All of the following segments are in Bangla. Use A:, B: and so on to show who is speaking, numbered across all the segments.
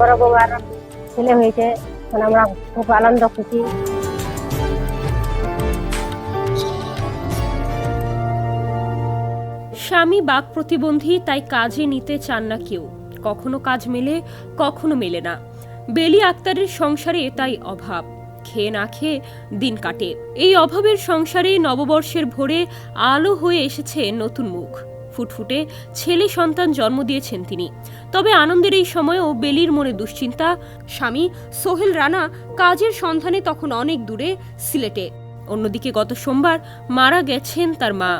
A: বড় বৌমার ছেলে হয়েছে, এখন আমরা খুব আনন্দ খুশি।
B: স্বামী বাক প্রতিবন্ধী, তাই কাজে নিতে চান না কেউ। কখনো কাজ মেলে, কখনো মেলে না। বেলি আক্তারের সংসারে তাই অভাব, খেয়ে না খেয়ে দিন কাটে। এই অভাবের সংসারে নববর্ষের ভোরে আলো হয়ে এসেছে নতুন মুখ। ফুটফুটে ছেলে সন্তান জন্ম দিয়েছেন তিনি। তবে আনন্দের এই সময়েও বেলির মনে দুশ্চিন্তা। স্বামী সোহেল রানা কাজের সন্ধানে তখন অনেক দূরে, সিলেটে। অন্যদিকে গত সোমবার মারা গেছেন তার মা।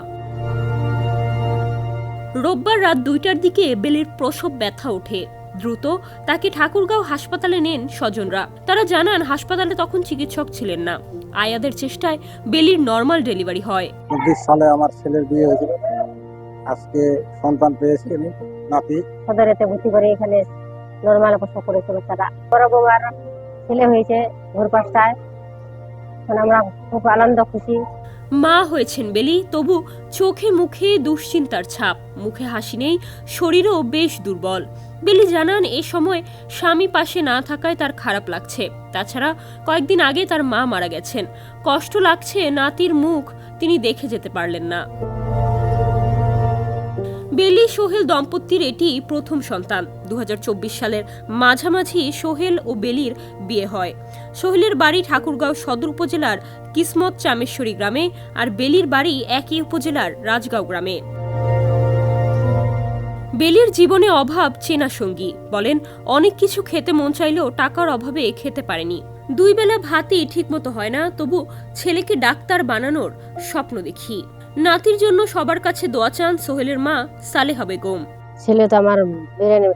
B: রোববার রাত 2টার দিকে বেলির প্রসব ব্যথা ওঠে। দ্রুত তাকে ঠাকুরগাঁও হাসপাতালে নেন স্বজনরা। তারা জানান হাসপাতালে তখন চিকিৎসক ছিলেন না। আয়াদের চেষ্টায় বেলির নরমাল ডেলিভারি হয়।
C: ২৯ সালে আমার ছেলের বিয়ে হয়েছিল। আজকে সন্তান পেয়েছি আমি, নাতি।
A: সদরেতে ভর্তি করে এখানে নর্মাল প্রসব করেছে বাচ্চাটা। বড় বৌমার ছেলে হয়েছে ভোর 5টায়, এখন আমরা খুব আনন্দ খুশি।
B: মা হয়েছেন বেলি, তবু চোখে মুখে দুশ্চিন্তার ছাপ। মুখে হাসি নেই, শরীরও বেশ দুর্বল। বেলি জানান এ সময় স্বামী পাশে না থাকায় তার খারাপ লাগছে। তাছাড়া কয়েকদিন আগে তার মা মারা গেছেন। কষ্ট লাগছে, নাতির মুখ তিনি দেখে যেতে পারলেন না। বেলি সোহেল দম্পতির এটি প্রথম সন্তান। 2024 সালের মাঝামাঝি সোহেল ও বেলির বিয়ে হয়। সোহেলের বাড়ি ঠাকুরগাঁও সদর উপজেলার কিসমত চামেশ্বরী গ্রামে, আর বেলির বাড়ি একই উপজেলার রাজগাঁও গ্রামে। বেলির জীবনে অভাব চেনা সঙ্গী। বলেন, অনেক কিছু খেতে মন চাইলেও টাকার অভাবে খেতে পারেনি। 2 বেলা ভাতই ঠিকমতো হয় না, তবু ছেলেকে ডাক্তার বানানোর স্বপ্ন দেখি। নাতির জন্য সবার কাছে দোয়া চান সোহেলের মা সালেহা বেগম।
A: ছেলে তো আমার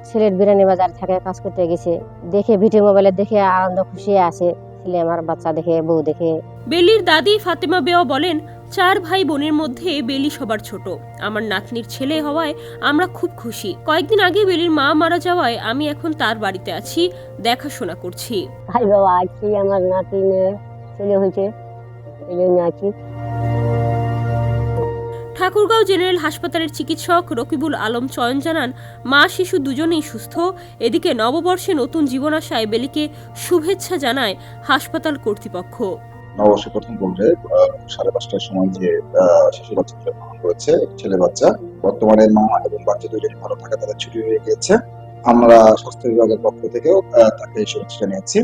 A: সিলেট বিরানি বাজার থেকে কাজ করতে গেছে, দেখে ভিডিও মোবাইলে দেখে আনন্দ খুশি আছে। ছেলে আমার বাচ্চা দেখে, বউ দেখে।
B: বেলির দাদি ফাতেমা বেওয়া বলেন, 4 ভাই বোনের মধ্যে বেলি সবার ছোট। আমার নাতনির ছেলে হওয়ায় আমরা খুব খুশি। কয়েকদিন আগে বেলির মা মারা যাওয়ায় আমি এখন তার বাড়িতে আছি, দেখাশোনা করছি।
A: ভাই বাবা আছি, আমার নাতি ছেলে হয়েছে, এই জন্য আছি।
B: ঠাকুরগাঁও জেনারেল হাসপাতালের চিকিৎসক রকিবুল আলম চয়ন জানান, মা শিশু দুজনেই সুস্থ। এদিকে নববর্ষে নতুন জীবন আসায় বেলিকে শুভেচ্ছা জানায় হাসপাতাল কর্তৃপক্ষ।
D: নববর্ষের প্রথম পর্যায়ে 5:30টার সময় যে শিশু বাচ্চা জন্মগ্রহণ করেছে, ছেলে বাচ্চা। বর্তমানে মা এবং বাচ্চা দুজনই ভালো থাকা, তাদের ছুটি হয়ে গিয়েছে। আমরা স্বাস্থ্য বিভাগের পক্ষ থেকেও তাকে শুভেচ্ছা জানিয়েছি।